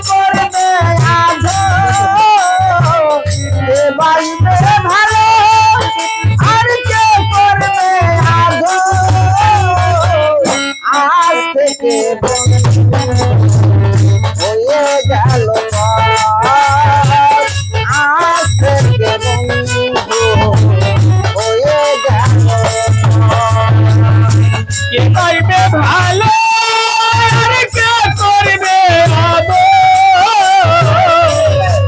করবে আধো কে বাসবে ভালো আর কে করবে আধো আজ থেকে হয়ে গেল আজ থেকে বন্ধু হয়ে গেল কে করবে ভালো আর কে করবে আদো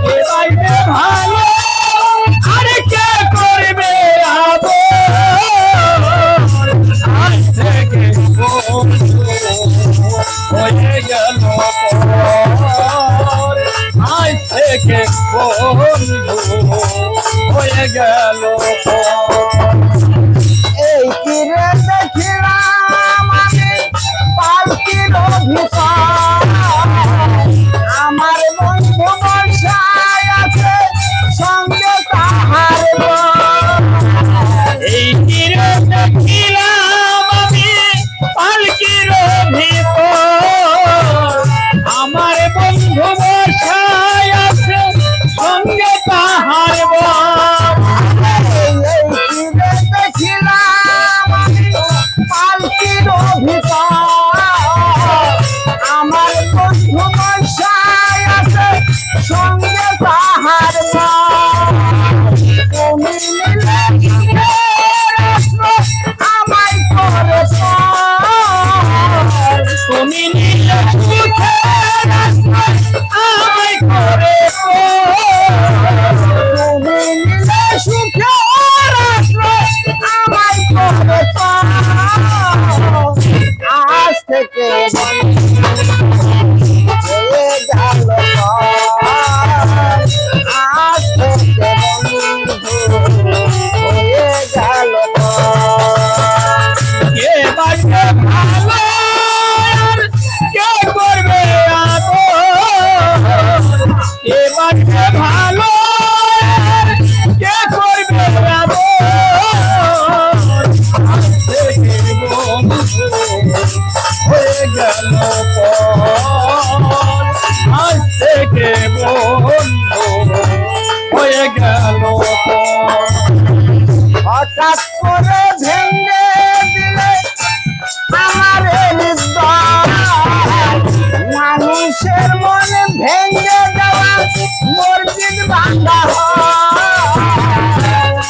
কে করবে ভালো আর কে করবে আদো আজ থেকে বন্ধু হয়ে গেল আজ থেকে বন্ধু হয়ে গেল এই কিরে দেখিলাম আমি পালকির ভিতর আমার বন্ধু বসায় আছে সঙ্গে তাহার এই কিরে দেখিলাম আমি পালকির ভিতর আমার বন্ধু বসায় আছে সঙ্গে তাহার দেখিলাম আমি পালকির ভিতর আমার বন্ধু বসায় আছে সঙ্গে তাহার তুমি নিলে আমায় করে তুমি নিলে সুখের আমায় করে তুমি নিলে সুখের আমায় করে আজ থেকে হয়ে গেল আজ থেকে বন্ধু হয়ে গেল কে বাসবে ভালো আর কে করবে আদো কে বাসবে ভালো আর কে করবে আদো আজ থেকে বন্ধু হয়ে গেল আজ থেকে বন্ধু হয়ে গেল হঠাৎ করে ভেঙে দিলে আমার হৃদয় মানুষের মনে ভেঙে দেওয়া মসজিদ ভাঙা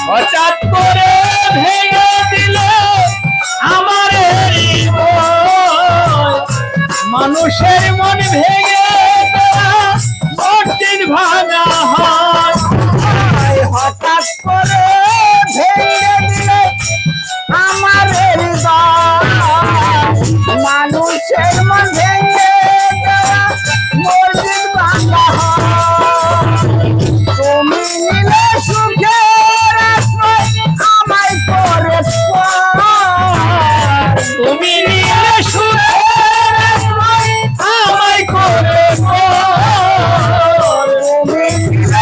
হঠাৎ করে ভেঙে দিল আমার হৃদয় মানুষের মন ভেঙে দেওয়া মসজিদ ভাঙা হয় হঠাৎ করে ভেঙে দিলে আমার হৃদয় মানুষের মন ভেঙে দেওয়া মসজিদ ভাঙা তুমি নিলে সুখের আমায় করে তুমি নিলে সুখের আমায় করে তুমি নিলে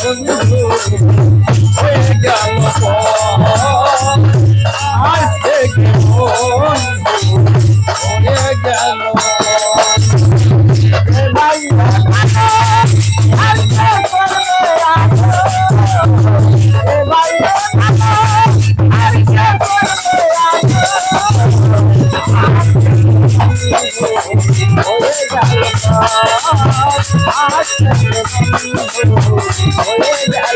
বন্ধু হয়ে গেল আজ থেকে বন্ধু হয়ে গেল ভাই আর কে করবে এ ভাই আর কে করবে হয়ে গেল